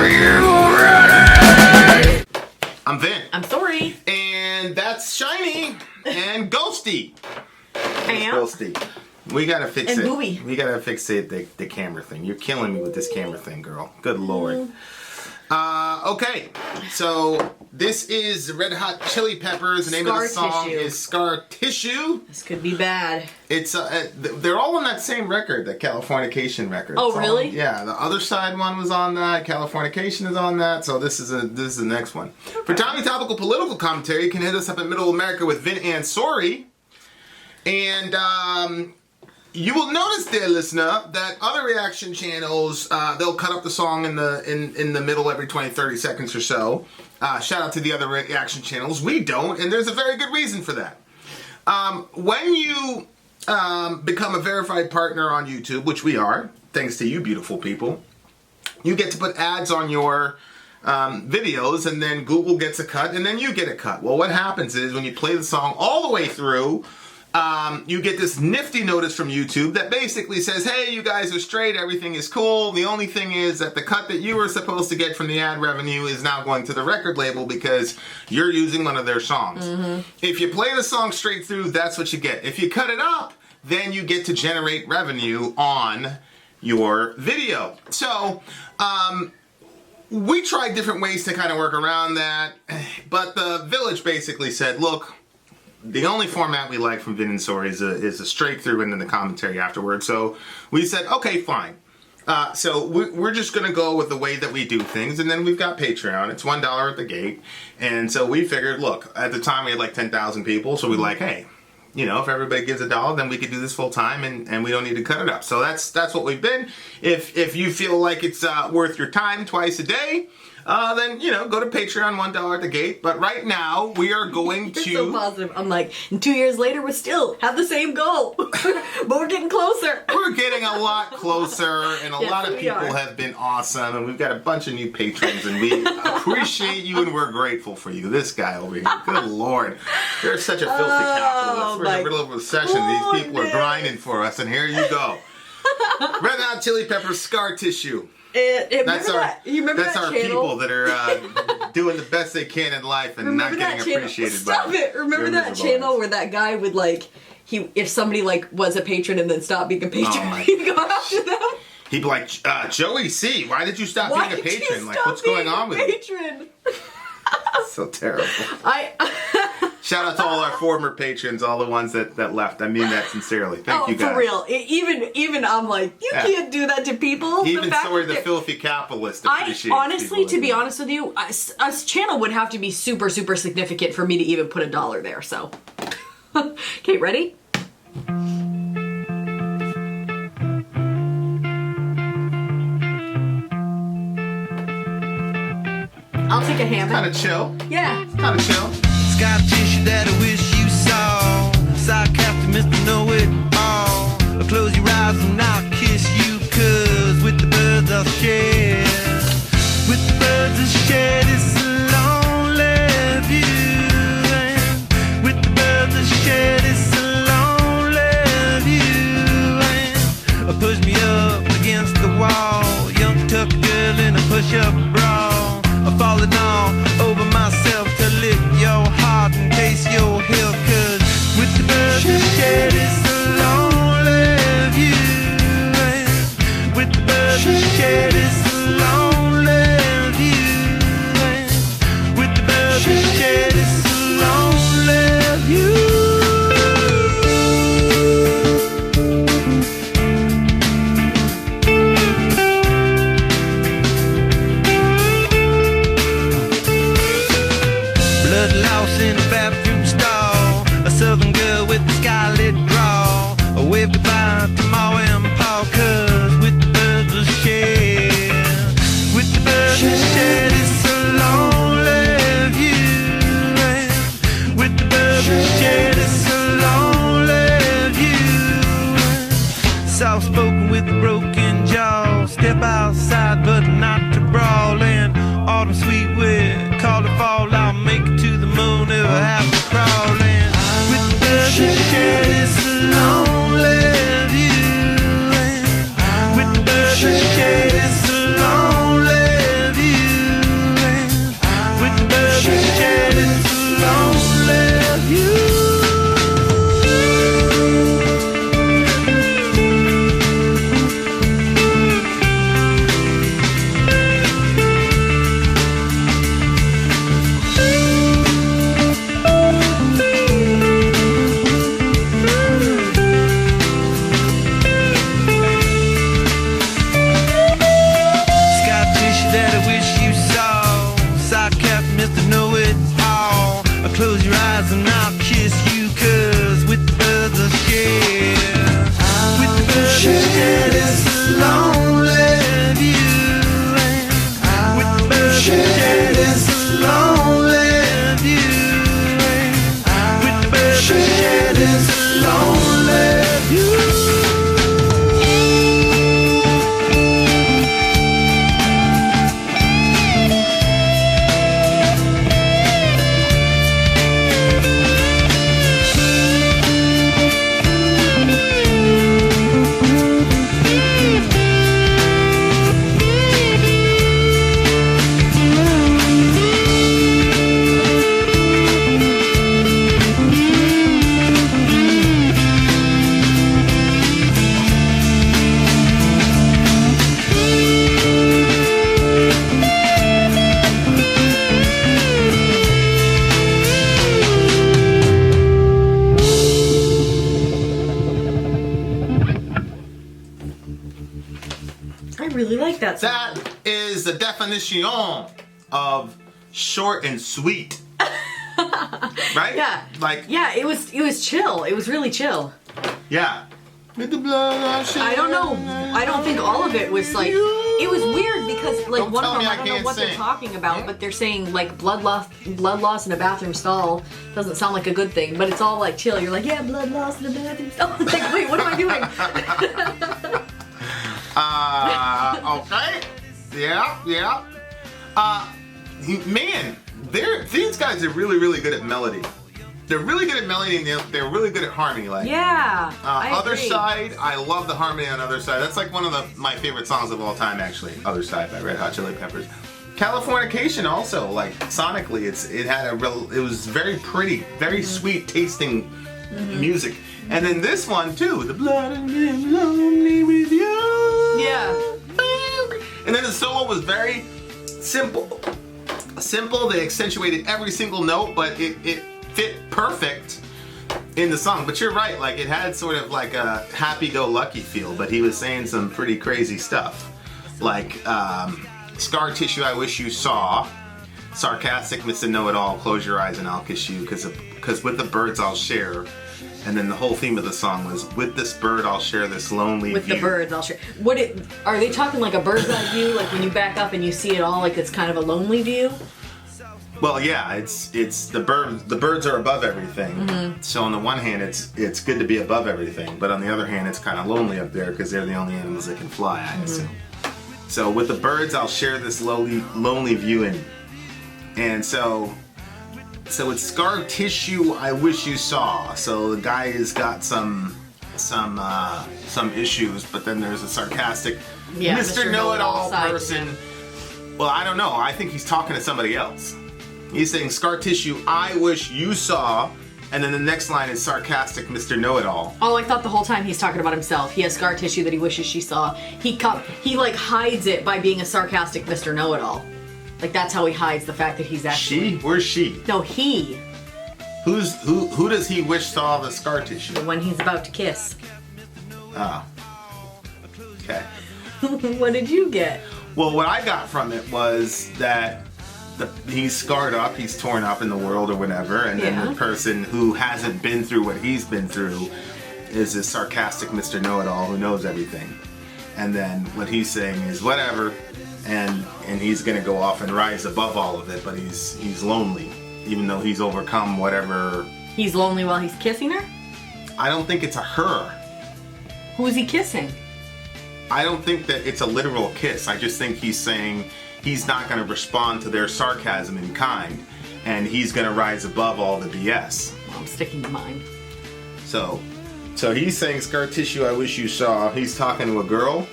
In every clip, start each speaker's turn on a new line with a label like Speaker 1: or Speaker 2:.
Speaker 1: ready? I'm Vin.
Speaker 2: I'm Sori.
Speaker 1: And that's Shiny and Ghosty.
Speaker 2: And
Speaker 1: Ghosty. We gotta fix
Speaker 2: and
Speaker 1: it.
Speaker 2: Booby.
Speaker 1: We gotta fix it, the camera thing. You're killing me with this camera thing, girl. Good lord. Okay, so this is Red Hot Chili Peppers. The name of the song is Scar Tissue.
Speaker 2: This could be bad.
Speaker 1: It's they're all on that same record, the Californication record.
Speaker 2: Oh, really?
Speaker 1: Yeah, the Other Side one was on that. Californication is on that. So this is the next one. Okay. For timely topical political commentary, you can hit us up at Middle America with Vin and Sori. And you will notice, dear listener, that other reaction channels, they'll cut up the song in the middle every 20-30 seconds or so. Shout out to the other reaction channels. We don't, and there's a very good reason for that. When you become a verified partner on YouTube, which we are, thanks to you beautiful people, you get to put ads on your videos, and then Google gets a cut, and then you get a cut. Well, what happens is when you play the song all the way through, you get this nifty notice from YouTube that basically says, hey, you guys are straight, everything is cool. The only thing is that the cut that you were supposed to get from the ad revenue is now going to the record label because you're using one of their songs. Mm-hmm. If you play the song straight through, that's what you get. If you cut it up, then you get to generate revenue on your video. So, we tried different ways to kind of work around that, but the Village basically said, look, the only format we like from Vin and Sori is a straight through and then the commentary afterwards. So we said, okay, fine. So we're just going to go with the way that we do things. And then we've got Patreon. It's $1 at the gate. And so we figured, look, at the time we had like 10,000 people. So we're like, hey, you know, if everybody gives $1, then we could do this full time and we don't need to cut it up. So that's what we've been. If you feel like it's worth your time twice a day, then, you know, go to Patreon, $1 at the gate. But right now, we are going to...
Speaker 2: You're so positive. I'm like, and 2 years later, we still have the same goal. But we're getting closer.
Speaker 1: We're getting a lot closer, and a lot of people have been awesome. And we've got a bunch of new patrons, and we appreciate you, and we're grateful for you. This guy over here, good Lord. You're such a filthy capitalist. We're in the middle of a recession. These people are grinding for us, and here you go. Red Hot Chili Peppers, Scar Tissue.
Speaker 2: That's our
Speaker 1: people that are doing the best they can in life and not getting appreciated.
Speaker 2: Stop it! Remember that channel where that guy would if somebody was a patron and then stopped being a patron, he'd go after them. He'd be like,
Speaker 1: Joey C, why did you stop being a patron? Like, what's going on with you? So terrible. Shout out to all our former patrons, all the ones that left. I mean that sincerely. Thank you guys.
Speaker 2: For real. Even I'm like, you can't do that to people.
Speaker 1: Even Sori the filthy capitalist appreciates
Speaker 2: honestly, to be honest with you, a channel would have to be super, super significant for me to even put $1 there. So, okay, ready? I'll take a hammock.
Speaker 1: Kind of chill.
Speaker 2: Yeah.
Speaker 1: Kind of chill.
Speaker 3: Scar tissue that I wish you saw. Sarcastic Mr. Know-It-All. Close your eyes and I'll kiss you, 'cause with the birds I'll share. With the birds I'll share this lonely view. And with the birds I'll share this lonely view. And push me up against the wall. Young tuck girl in a push-up bra. Falling all over myself to lift your heart and taste your hill, 'cause with the birds I share this lonely view. With the birds I share this lonely view. With the birds I share this lonely view. In a bathroom stall, a southern girl with a scarlet drawl. I wave goodbye to Ma and Pa, 'cause with the birds we'll share. With the birds we'll share this lonely view. With the birds we'll share this lonely view. Soft spoken with a broken jaw. Step outside but not to brawl. And autumn sweet wind, call it fall. I'll make it to the moon if I have to crawl in. With the birds that share this lonely view. With the birds that share this lonely view.
Speaker 2: that song.
Speaker 1: That is the definition of short and sweet. Right?
Speaker 2: Yeah.
Speaker 1: Like.
Speaker 2: Yeah, it was chill. It was really chill.
Speaker 1: Yeah. With the blood
Speaker 2: I don't know. I don't think all of it was like. It was weird because like
Speaker 1: Don't
Speaker 2: one of
Speaker 1: tell
Speaker 2: them,
Speaker 1: me
Speaker 2: I
Speaker 1: I
Speaker 2: don't know
Speaker 1: can't
Speaker 2: what they're
Speaker 1: sing.
Speaker 2: talking about, but they're saying like blood loss in a bathroom stall doesn't sound like a good thing, but it's all like chill. You're like, yeah, blood loss in a bathroom stall. Like, wait, what am I doing?
Speaker 1: Okay. Yeah. Man, these guys are really, really good at melody. They're really good at melody and they're really good at harmony. Like,
Speaker 2: Yeah.
Speaker 1: Other
Speaker 2: agree.
Speaker 1: Side, I love the harmony on Other Side. That's like one of my favorite songs of all time, actually. Other Side by Red Hot Chili Peppers. Californication also, like sonically, it was very pretty, very sweet tasting music. And then this one too, the blood and I'm lonely with you.
Speaker 2: Yeah.
Speaker 1: And then the solo was very simple. They accentuated every single note, but it fit perfect in the song. But you're right, like it had sort of like a happy-go-lucky feel, but he was saying some pretty crazy stuff. Like, scar tissue I wish you saw, sarcastic Mr. Know-It-All, close your eyes and I'll kiss you, because with the birds I'll share. And then the whole theme of the song was, with this bird I'll share this lonely
Speaker 2: With
Speaker 1: view.
Speaker 2: the birds, I'll share. Are they talking like a bird's eye view? Like when you back up and you see it all, like it's kind of a lonely view?
Speaker 1: Well, yeah, it's the birds. The birds are above everything. So on the one hand, it's good to be above everything, but on the other hand, it's kind of lonely up there because they're the only animals that can fly, I assume. So with the birds, I'll share this lonely view, and so it's scar tissue I wish you saw. So the guy has got some issues, but then there's a sarcastic Mr. Know-It-All person. Well, I don't know. I think he's talking to somebody else. He's saying scar tissue I wish you saw, and then the next line is sarcastic Mr. Know-It-All.
Speaker 2: Oh, I thought the whole time he's talking about himself. He has scar tissue that he wishes she saw. He like hides it by being a sarcastic Mr. Know-It-All. Like that's how he hides the fact that he's actually.
Speaker 1: She? Where's she?
Speaker 2: No, he.
Speaker 1: Who does he wish saw the scar tissue?
Speaker 2: The one he's about to kiss.
Speaker 1: Oh. Okay.
Speaker 2: What did you get?
Speaker 1: Well, what I got from it was that he's scarred up, he's torn up in the world or whatever, and then the person who hasn't been through what he's been through is this sarcastic Mr. Know-It-All who knows everything. And then what he's saying is whatever, and he's gonna go off and rise above all of it, but he's lonely, even though he's overcome whatever.
Speaker 2: He's lonely while he's kissing her?
Speaker 1: I don't think it's a her.
Speaker 2: Who's he kissing?
Speaker 1: I don't think that it's a literal kiss. I just think he's saying he's not going to respond to their sarcasm in kind, and he's going to rise above all the BS.
Speaker 2: Well, I'm sticking to mine.
Speaker 1: So he's saying scar tissue I wish you saw. He's talking to a girl.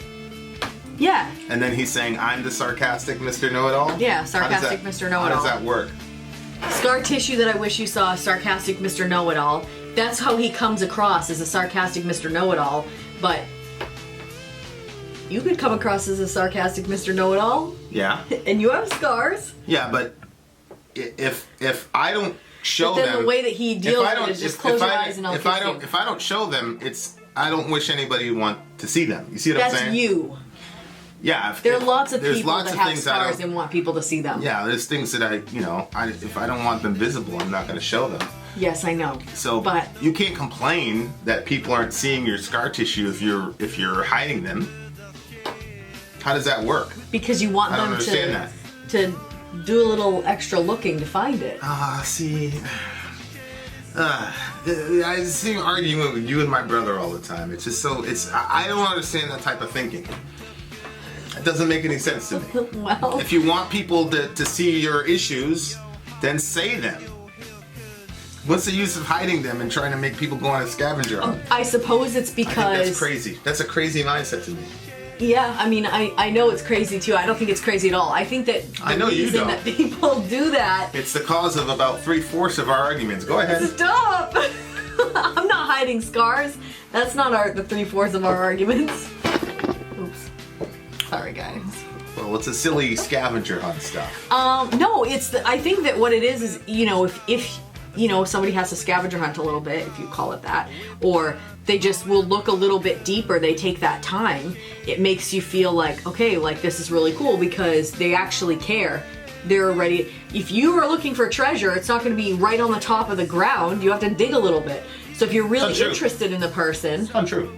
Speaker 2: Yeah.
Speaker 1: And then he's saying I'm the sarcastic Mr. Know-It-All.
Speaker 2: Yeah, sarcastic Mr. Know-It-All.
Speaker 1: How does that work?
Speaker 2: Scar tissue that I wish you saw, sarcastic Mr. Know-It-All. That's how he comes across as a sarcastic Mr. Know-It-All, but you could come across as a sarcastic Mr. Know-It-All.
Speaker 1: Yeah.
Speaker 2: And you have scars.
Speaker 1: Yeah, but if I don't show
Speaker 2: but then
Speaker 1: them,
Speaker 2: the way that he deals with it is just close your eyes and I'll kiss you.
Speaker 1: If I don't show them, I don't wish anybody would want to see them. You see what I'm saying?
Speaker 2: That's you.
Speaker 1: Yeah.
Speaker 2: There are lots of people
Speaker 1: lots
Speaker 2: that
Speaker 1: of
Speaker 2: have
Speaker 1: things
Speaker 2: scars and want people to see them.
Speaker 1: Yeah, there's things that if I don't want them visible, I'm not going to show them.
Speaker 2: Yes, I know.
Speaker 1: So,
Speaker 2: but
Speaker 1: you can't complain that people aren't seeing your scar tissue if you're hiding them. How does that work?
Speaker 2: Because you want
Speaker 1: I don't
Speaker 2: them
Speaker 1: understand
Speaker 2: to do a little extra looking to find it.
Speaker 1: See. I seem arguing with you and my brother all the time. It's just I don't understand that type of thinking. It doesn't make any sense to me.
Speaker 2: Well,
Speaker 1: if you want people to see your issues, then say them. What's the use of hiding them and trying to make people go on a scavenger hunt?
Speaker 2: I suppose it's because...
Speaker 1: I think that's crazy. That's a crazy mindset to me.
Speaker 2: Yeah, I mean, I know it's crazy too. I don't think it's crazy at all. I think that the reason that people do that...
Speaker 1: It's the cause of about 3/4 of our arguments. Go ahead.
Speaker 2: Stop! I'm not hiding scars. That's not the 3/4 of our arguments. Oops. Sorry, guys.
Speaker 1: Well, it's a silly scavenger hunt stuff.
Speaker 2: No, I think that what it is, if somebody has to scavenger hunt a little bit, if you call it that, or they just will look a little bit deeper, they take that time, it makes you feel like, okay, like this is really cool because they actually care. They're ready. If you are looking for treasure, it's not going to be right on the top of the ground. You have to dig a little bit. So if you're really interested in the person...
Speaker 1: Untrue.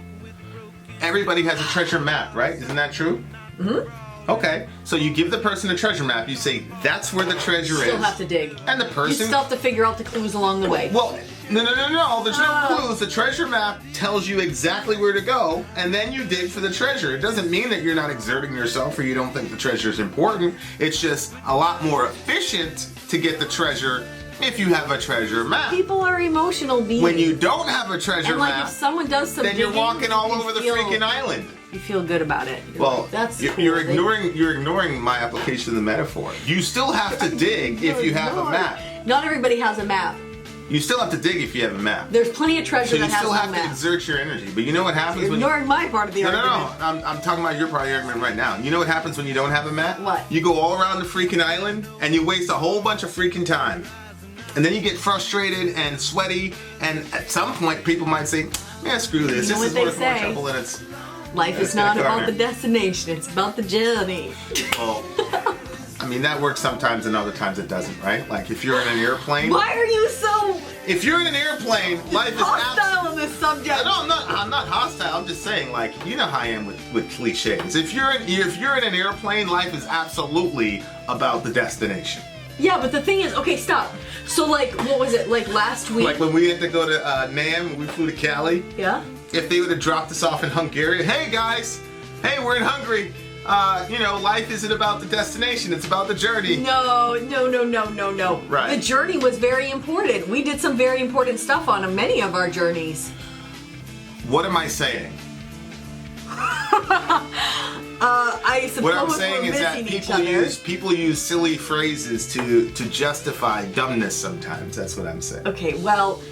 Speaker 1: Everybody has a treasure map, right? Isn't that true?
Speaker 2: Mm-hmm.
Speaker 1: Okay, so you give the person a treasure map, you say, that's where the treasure is.
Speaker 2: You still have to dig.
Speaker 1: And the person...
Speaker 2: You still have to figure out the clues along the way.
Speaker 1: Well, no, there's no clues. The treasure map tells you exactly where to go, and then you dig for the treasure. It doesn't mean that you're not exerting yourself or you don't think the treasure is important. It's just a lot more efficient to get the treasure if you have a treasure map.
Speaker 2: People are emotional beings.
Speaker 1: When you don't have a treasure
Speaker 2: and like
Speaker 1: map,
Speaker 2: if someone does some
Speaker 1: then you're
Speaker 2: digging,
Speaker 1: walking all over the freaking island.
Speaker 2: You feel good about it.
Speaker 1: Well,
Speaker 2: like, that's
Speaker 1: you're
Speaker 2: cool.
Speaker 1: ignoring my application of the metaphor. You still have to dig if you have a map.
Speaker 2: Not everybody has a map.
Speaker 1: You still have to dig if you have a map.
Speaker 2: There's plenty of treasure
Speaker 1: So
Speaker 2: that
Speaker 1: you
Speaker 2: has
Speaker 1: still
Speaker 2: no
Speaker 1: have
Speaker 2: map.
Speaker 1: to exert your energy. But you know what happens
Speaker 2: You're
Speaker 1: when
Speaker 2: ignoring my part of the argument.
Speaker 1: No. I'm talking about your part of the argument right now. You know what happens when you don't have a map?
Speaker 2: What?
Speaker 1: You go all around the freaking island and you waste a whole bunch of freaking time. And then you get frustrated and sweaty, and at some point people might say, man, screw this.
Speaker 2: You know
Speaker 1: This is
Speaker 2: what
Speaker 1: worth
Speaker 2: they
Speaker 1: more
Speaker 2: say?
Speaker 1: trouble than it's...
Speaker 2: Life is not about the destination, it's about the journey.
Speaker 1: Well, I mean, that works sometimes and other times it doesn't, right? Like if you're in an airplane...
Speaker 2: Why are you so
Speaker 1: If you're in an airplane, life is
Speaker 2: hostile on this subject?
Speaker 1: No, I'm not hostile. I'm just saying, like, you know how I am with cliches. If you're in an airplane, life is absolutely about the destination.
Speaker 2: Yeah, but the thing is, okay, stop. So, like, what was it, like last week?
Speaker 1: Like when we had to go to NAM, when we flew to Cali.
Speaker 2: Yeah?
Speaker 1: If they would have dropped us off in Hungary, hey guys, hey, we're in Hungary. Life isn't about the destination, it's about the journey.
Speaker 2: No.
Speaker 1: Right.
Speaker 2: The journey was very important. We did some very important stuff on many of our journeys.
Speaker 1: What am I saying?
Speaker 2: I suppose
Speaker 1: What I'm saying
Speaker 2: we're
Speaker 1: is that
Speaker 2: missing each other.
Speaker 1: people use silly phrases to justify dumbness sometimes. That's what I'm saying.
Speaker 2: Okay, well,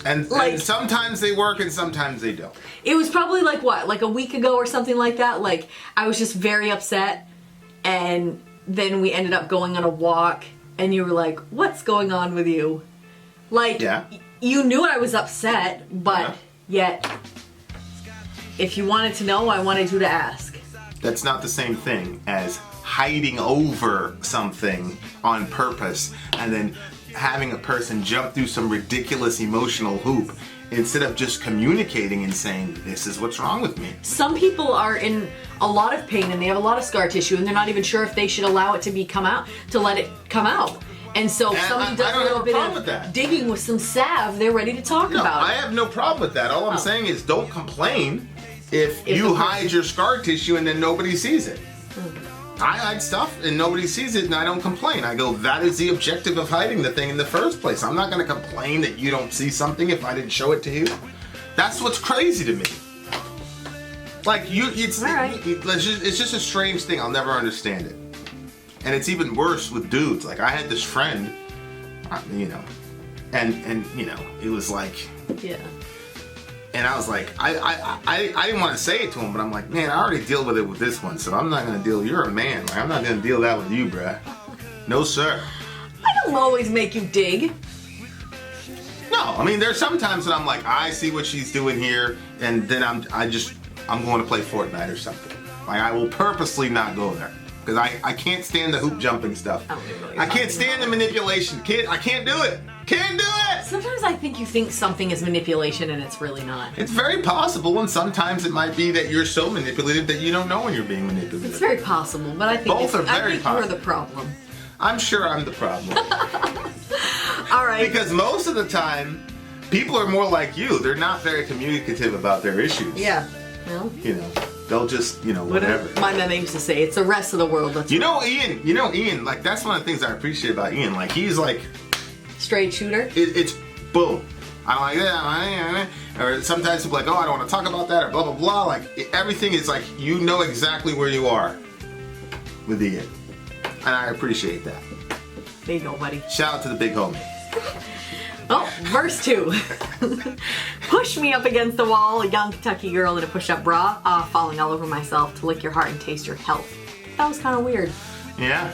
Speaker 1: And sometimes they work and sometimes they don't.
Speaker 2: it was probably like a week ago or something like that. Like, I was just very upset, and then we ended up going on a walk, and you were like, what's going on with you? Like,
Speaker 1: Yeah.
Speaker 2: You knew I was upset, but yet, if you wanted to know, I wanted you to ask.
Speaker 1: That's not the same thing as hiding over something on purpose and then having a person jump through some ridiculous emotional hoop instead of just communicating and saying, this is what's wrong with me.
Speaker 2: Some people are in a lot of pain and they have a lot of scar tissue and they're not even sure if they should allow it to let it come out. And so if somebody does a little bit of digging with some salve, they're ready to talk about it.
Speaker 1: I have no problem with that. All I'm saying is don't complain if you hide your scar tissue and then nobody sees it. I hide stuff and nobody sees it and I don't complain. I go, that is the objective of hiding the thing in the first place. I'm not going to complain that you don't see something if I didn't show it to you. That's what's crazy to me. Like, it's just a strange thing. I'll never understand it. And it's even worse with dudes. Like, I had this friend, and it was like...
Speaker 2: Yeah.
Speaker 1: And I was like, I didn't want to say it to him, but I'm like, man, I already deal with it with this one, so I'm not going to deal. You're a man. Like, I'm not going to deal that with you, bruh. No, sir.
Speaker 2: I don't always make you dig.
Speaker 1: No, I mean, there's some times that I'm like, I see what she's doing here, and then I'm going to play Fortnite or something. Like, I will purposely not go there. Because I can't stand the hoop jumping stuff. I can't stand the manipulation. I can't do it. Can't do it!
Speaker 2: Sometimes I think you think something is manipulation and it's really not.
Speaker 1: It's very possible, and sometimes it might be that you're so manipulative that you don't know when you're being manipulative.
Speaker 2: It's very possible, but I think
Speaker 1: Both are very
Speaker 2: you're the problem.
Speaker 1: I'm sure I'm the problem.
Speaker 2: All right.
Speaker 1: Because most of the time, people are more like you. They're not very communicative about their issues.
Speaker 2: Yeah. Well,
Speaker 1: they'll just, whatever.
Speaker 2: My mama used to say, it's the rest of the world that's
Speaker 1: Ian, like, that's one of the things I appreciate about Ian. Like, he's like...
Speaker 2: Straight shooter?
Speaker 1: It's boom. I'm like, yeah, or sometimes people are like, oh, I don't want to talk about that, or blah, blah, blah. Like, everything is like, you know exactly where you are with Ian. And I appreciate that.
Speaker 2: There you go, buddy.
Speaker 1: Shout out to the big homie.
Speaker 2: Oh, verse 2. Push me up against the wall, a young Kentucky girl in a push-up bra, falling all over myself to lick your heart and taste your health. That was kind of weird.
Speaker 1: Yeah.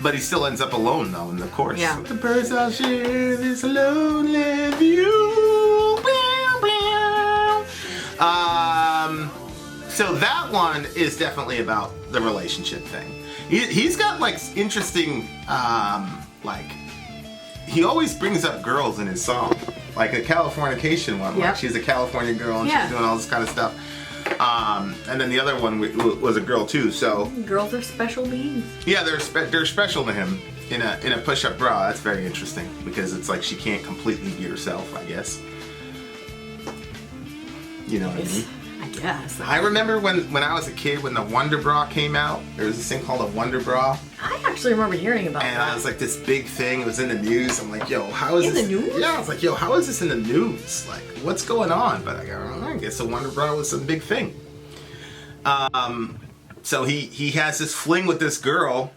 Speaker 1: But he still ends up alone though in the chorus.
Speaker 2: Yeah.
Speaker 1: The birds all share this lonely view. So that one is definitely about the relationship thing. He's got like interesting, like he always brings up girls in his song, like a Californication one.
Speaker 2: Yeah.
Speaker 1: Like she's a California girl and
Speaker 2: Yeah.
Speaker 1: she's doing all this kind of stuff. And then the other one was a girl too. So
Speaker 2: Girls are special beings.
Speaker 1: yeah, they're special to him in a push-up bra. That's very interesting because it's like she can't completely be herself, I guess. You know what I mean?
Speaker 2: I guess.
Speaker 1: I remember when I was a kid, when the Wonder Bra came out, there was this thing called a Wonder Bra,
Speaker 2: I actually remember hearing about
Speaker 1: and
Speaker 2: that.
Speaker 1: it was like this big thing. It was in the news. I'm like, yo, how is
Speaker 2: In
Speaker 1: this?
Speaker 2: the news?
Speaker 1: Yeah, I was like, yo, how is this in the news? Like, what's going on? But I don't know. I guess the Wonder Bra was some big thing. So he has this fling with this girl.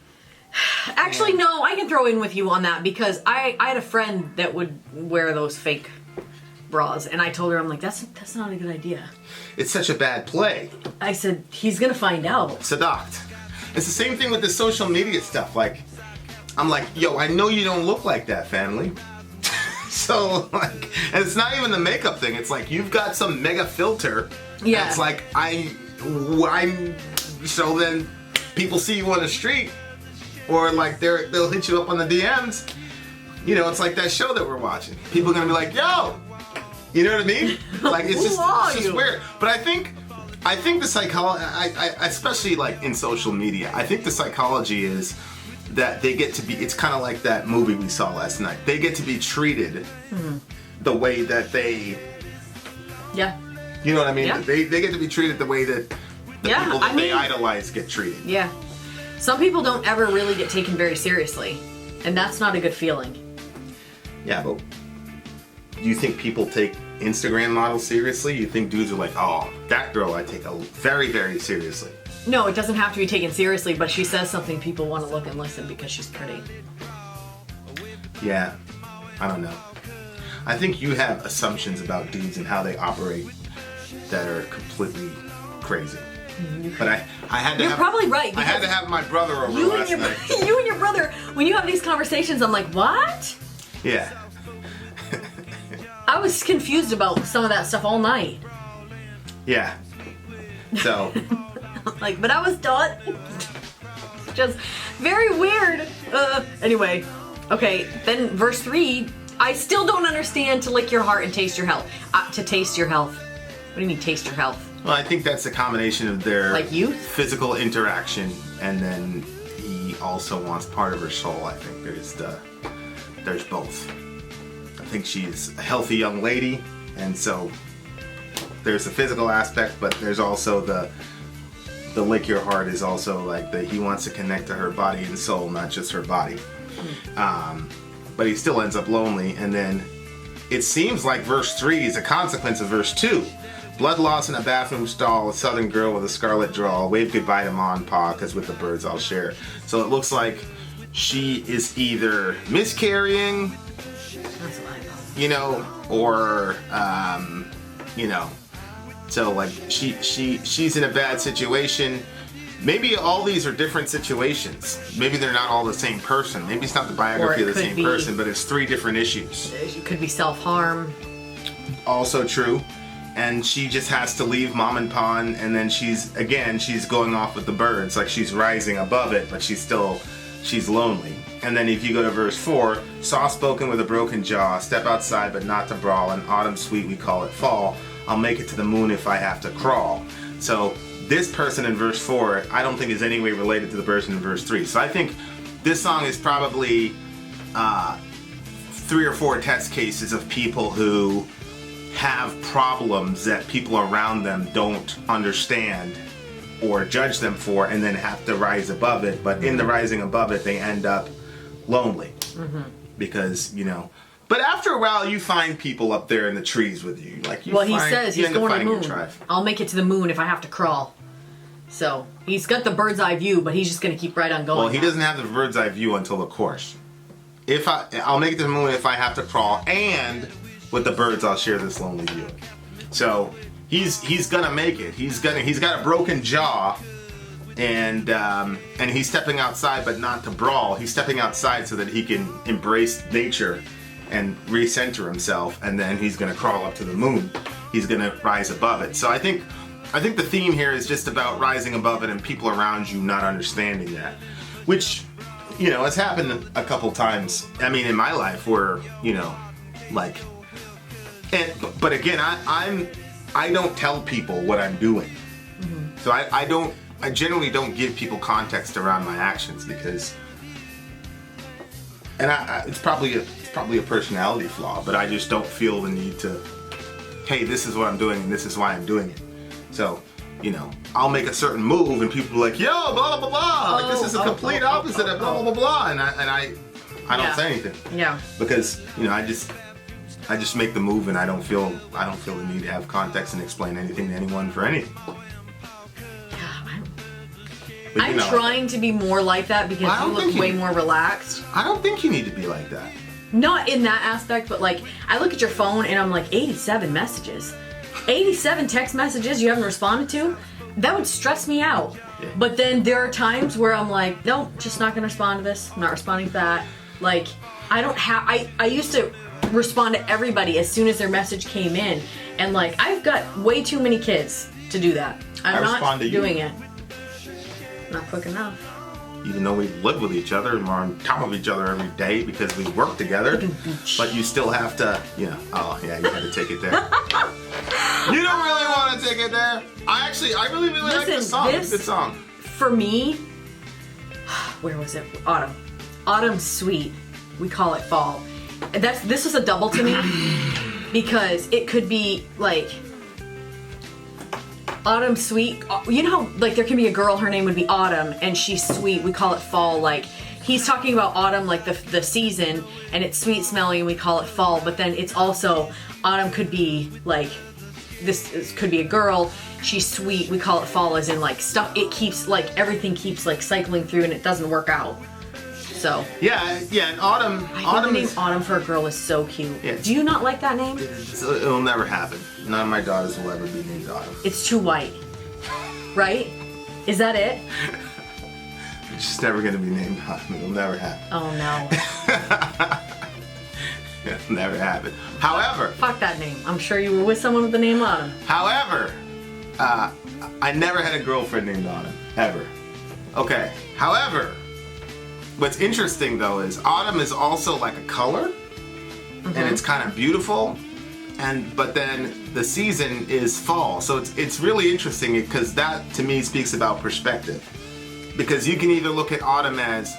Speaker 2: Actually, no, I can throw in with you on that because I had a friend that would wear those fake bras, and I told her, I'm like, that's not a good idea.
Speaker 1: It's such a bad play.
Speaker 2: I said, he's gonna find out.
Speaker 1: Seduct. It's the same thing with the social media stuff. Like, I'm like, yo, I know you don't look like that, family. So, like, and it's not even the makeup thing. It's like, you've got some mega filter.
Speaker 2: Yeah.
Speaker 1: It's like, so then people see you on the street, or like they'll hit you up on the DMs. You know, it's like that show that we're watching. People are gonna be like, yo, you know what I mean? Like, it's
Speaker 2: Who are
Speaker 1: just
Speaker 2: you?
Speaker 1: weird. But I think the psychology, I especially like in social media, I think the psychology is that they get to be, it's kind of like that movie we saw last night. They get to be treated the way that they,
Speaker 2: Yeah.
Speaker 1: you know what I mean?
Speaker 2: Yeah.
Speaker 1: They get to be treated the way that the
Speaker 2: Yeah,
Speaker 1: people that
Speaker 2: I
Speaker 1: they
Speaker 2: mean-
Speaker 1: idolize get treated.
Speaker 2: Yeah. Some people don't ever really get taken very seriously, and that's not a good feeling.
Speaker 1: Yeah, but do you think people take Instagram models seriously? You think dudes are like, oh, that girl I take very, very seriously.
Speaker 2: No, it doesn't have to be taken seriously, but she says something people want to look and listen because she's pretty.
Speaker 1: Yeah, I don't know. I think you have assumptions about dudes and how they operate that are completely crazy. But I had to
Speaker 2: You're
Speaker 1: have,
Speaker 2: probably right.
Speaker 1: I had to have my brother over
Speaker 2: You and
Speaker 1: last
Speaker 2: your
Speaker 1: night.
Speaker 2: you and your brother, when you have these conversations, I'm like, what?
Speaker 1: Yeah.
Speaker 2: I was confused about some of that stuff all night.
Speaker 1: Yeah. So,
Speaker 2: Like, but I was done. Just very weird. Anyway, okay. Then verse 3. I still don't understand to lick your heart and taste your health. To taste your health. What do you mean taste your health?
Speaker 1: well, I think that's a combination of their
Speaker 2: Like youth?
Speaker 1: physical interaction, and then he also wants part of her soul. I think there's both. I think she's a healthy young lady, and so there's the physical aspect, but there's also the lick your heart is also like that he wants to connect to her body and soul, not just her body. But he still ends up lonely, and then it seems like verse 3 is a consequence of verse 2. Blood loss in a bathroom stall, a southern girl with a scarlet drawl, wave goodbye to Ma and Pa, cause with the birds I'll share. So it looks like she is either miscarrying,
Speaker 2: That's what I thought.
Speaker 1: you know, or you know, so like she's in a bad situation. Maybe all these are different situations. Maybe they're not all the same person. Maybe it's not the biography
Speaker 2: Or it
Speaker 1: of the
Speaker 2: could
Speaker 1: same
Speaker 2: be-
Speaker 1: person, but it's 3 different issues.
Speaker 2: It could be self-harm.
Speaker 1: Also true. And she just has to leave Mom and Pa, and then she's going off with the birds. Like she's rising above it, but she's lonely. And then if you go to verse 4, soft-spoken with a broken jaw, step outside but not to brawl, in autumn sweet we call it fall, I'll make it to the moon if I have to crawl. So this person in verse 4, I don't think is any way related to the person in verse 3. So I think this song is probably 3 or 4 test cases of people who have problems that people around them don't understand or judge them for, and then have to rise above it. But in the rising above it, they end up lonely because, you know. But after a while, you find people up there in the trees with you. Like you
Speaker 2: Well, he
Speaker 1: find-
Speaker 2: says
Speaker 1: you
Speaker 2: he's
Speaker 1: end up
Speaker 2: going to the
Speaker 1: finding your
Speaker 2: moon.
Speaker 1: tribe.
Speaker 2: I'll make it to the moon if I have to crawl. So he's got the bird's eye view, but he's just going to keep right on going.
Speaker 1: Well, he doesn't have the bird's eye view until the chorus. I'll make it to the moon if I have to crawl, and with the birds I'll share this lonely view. So he's gonna make it. He's got a broken jaw, and he's stepping outside, but not to brawl. He's stepping outside so that he can embrace nature and recenter himself, and then he's going to crawl up to the moon. He's going to rise above it. So I think the theme here is just about rising above it and people around you not understanding that, which, you know, has happened a couple times. I mean, in my life where, you know, like, but again, I don't tell people what I'm doing. Mm-hmm. So I generally don't give people context around my actions because, and it's probably a personality flaw, but I just don't feel the need to, hey, this is what I'm doing and this is why I'm doing it. So, you know, I'll make a certain move and people are like, yo, blah, blah, blah. Like, this is a complete opposite of blah, blah, blah, blah. And I don't say anything.
Speaker 2: Yeah. Because,
Speaker 1: you know, I just make the move and I don't feel the need to have context and explain anything to anyone for anything. But,
Speaker 2: I'm trying to be more like that because you look way more relaxed.
Speaker 1: I don't think you need to be like that.
Speaker 2: Not in that aspect, but like, I look at your phone and I'm like, 87 messages. 87 text messages you haven't responded to? That would stress me out. Yeah. But then there are times where I'm like, nope, just not gonna respond to this. I'm not responding to that. Like, I used to respond to everybody as soon as their message came in. And like, I've got way too many kids to do that. I'm not doing it. Not quick enough.
Speaker 1: Even though we live with each other and we're on top of each other every day because we work together, but you still have to, you know, oh yeah, you had to take it there. You don't really want to take it there. I really like this song. It's a good song.
Speaker 2: For me, where was it? Autumn. Autumn's sweet. We call it fall. This is a double to me because it could be like Autumn sweet. You know how like there can be a girl, her name would be Autumn, and she's sweet. We call it fall. Like he's talking about autumn, like the season, and it's sweet smelling, and we call it fall. But then it's also autumn could be like this could be a girl. She's sweet. We call it fall, as in like stuff. It keeps like everything keeps like cycling through, and it doesn't work out. So
Speaker 1: yeah, and autumn.
Speaker 2: The name Autumn for a girl is so cute. Yeah. Do you not like that name?
Speaker 1: It'll never happen. None of my daughters will ever be named Autumn.
Speaker 2: It's too white, right? Is that it?
Speaker 1: It's just never gonna be named Autumn. It'll never happen.
Speaker 2: Oh no.
Speaker 1: It'll never happen. However,
Speaker 2: fuck that name. I'm sure you were with someone with the name Autumn.
Speaker 1: However, I never had a girlfriend named Autumn ever. Okay. However, what's interesting though is autumn is also like a color, and it's kind of beautiful, but then the season is fall. So it's really interesting because that to me speaks about perspective. Because you can either look at autumn as,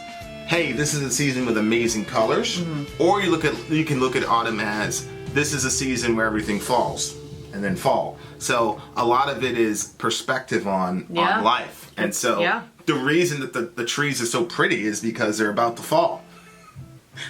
Speaker 1: hey, this is a season with amazing colors, or you can look at autumn as this is a season where everything falls and then fall. So a lot of it is perspective on life, and so. The reason that the trees are so pretty is because they're about to fall.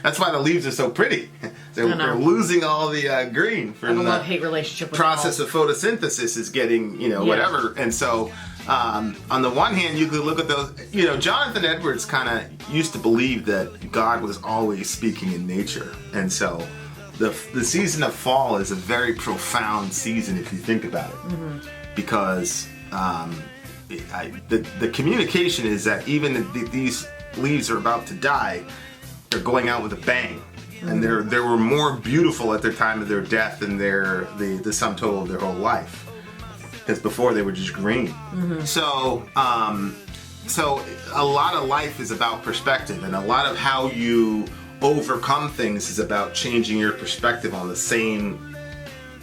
Speaker 1: That's why the leaves are so pretty. They're losing all the green from the
Speaker 2: love-hate relationship with
Speaker 1: process of photosynthesis is getting, whatever. And so on the one hand, you could look at those, Jonathan Edwards kind of used to believe that God was always speaking in nature. And so the season of fall is a very profound season if you think about it. Because the communication is that even if these leaves are about to die, they're going out with a bang, and they were more beautiful at their time of their death than the sum total of their whole life, because before they were just green. So a lot of life is about perspective, and a lot of how you overcome things is about changing your perspective on the same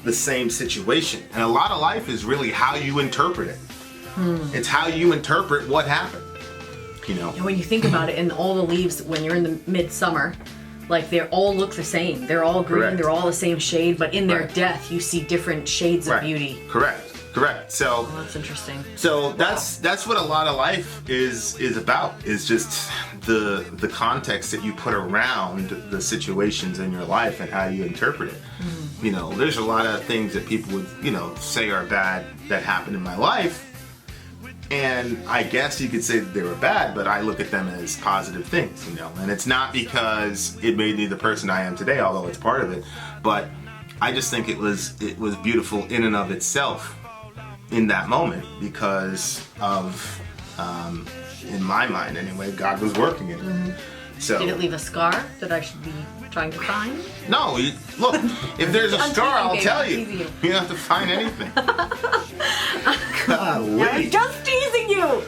Speaker 1: situation, and a lot of life is really how you interpret it. It's how you interpret what happened, And
Speaker 2: when you think about it, and all the leaves, when you're in the midsummer, like they all look the same. They're all green. Correct. They're all the same shade, but in their death, you see different shades of beauty.
Speaker 1: Correct. So
Speaker 2: that's interesting.
Speaker 1: So that's what a lot of life is about. Is just the context that you put around the situations in your life and how you interpret it. There's a lot of things that people would say are bad that happened in my life. And I guess you could say that they were bad, but I look at them as positive things, And it's not because it made me the person I am today, although it's part of it. But I just think it was beautiful in and of itself in that moment because of In my mind, anyway, God was working in it. So
Speaker 2: Did it leave a scar that I should be trying to find?
Speaker 1: no, look. If there's a
Speaker 2: I'm
Speaker 1: scar, I'll
Speaker 2: teasing,
Speaker 1: tell
Speaker 2: babe,
Speaker 1: you.
Speaker 2: I'm teasing you.
Speaker 1: You don't have to find anything.
Speaker 2: I'm
Speaker 1: Golly.
Speaker 2: just teasing you.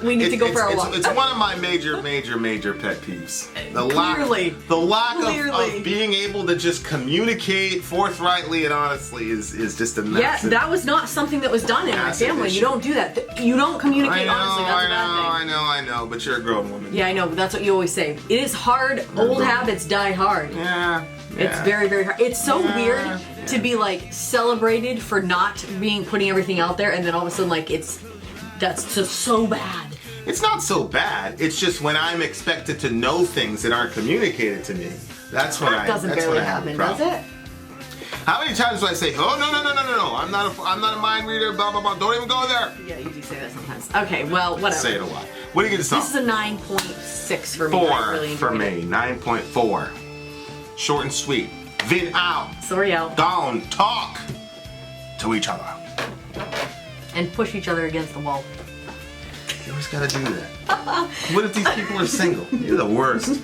Speaker 2: We need to go for a walk.
Speaker 1: It's one of my major pet peeves.
Speaker 2: Clearly.
Speaker 1: The lack
Speaker 2: Clearly.
Speaker 1: of being able to just communicate forthrightly and honestly is just a massive.
Speaker 2: Yeah, that was not something that was done in my
Speaker 1: massive
Speaker 2: family.
Speaker 1: issue.
Speaker 2: You don't do that. You don't communicate honestly. That's a bad thing.
Speaker 1: I know, but you're a grown woman.
Speaker 2: Yeah, I know. That's what you always say. It is hard. Old habits die hard.
Speaker 1: Yeah.
Speaker 2: It's very, very hard. It's so weird to be like celebrated for not putting everything out there, and then all of a sudden, like that's just so bad.
Speaker 1: It's not so bad. It's just when I'm expected to know things that aren't communicated to me. That's when
Speaker 2: That doesn't
Speaker 1: that's
Speaker 2: barely
Speaker 1: when I have a
Speaker 2: happen, does
Speaker 1: problem.
Speaker 2: it?
Speaker 1: How many times do I say, "Oh no, I'm not a mind reader, blah blah blah. Don't even go there."
Speaker 2: Yeah, you do say that sometimes. Okay, well, whatever.
Speaker 1: Say it a lot. What do you get to
Speaker 2: This is a 9.6 for me. I really
Speaker 1: for
Speaker 2: enjoyed
Speaker 1: me.
Speaker 2: it.
Speaker 1: 9.4. Short and sweet. Vin out.
Speaker 2: Sorry out.
Speaker 1: Down. Talk to each other.
Speaker 2: And push each other against the wall.
Speaker 1: You always gotta do that. What if these people are single? You're the worst.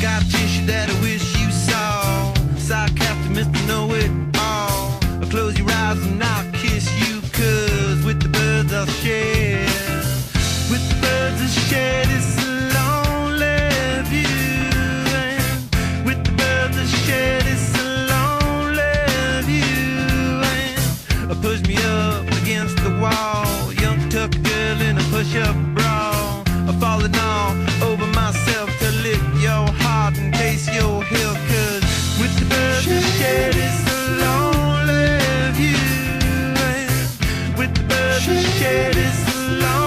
Speaker 3: Got a tissue that I wish you saw. Sarcastic Mr. Know-It-All. I'll close your eyes and I'll kiss you, 'cause with the birds I'll share. With the birds I'll share this lonely view. And with the birds I'll share this lonely view. And push me up against the wall. Young tuck girl in a push-up bra. I'm falling all over myself to lick your heart and taste your heel, 'cause with the birds I share this lonely view. And with the birds I share this lonely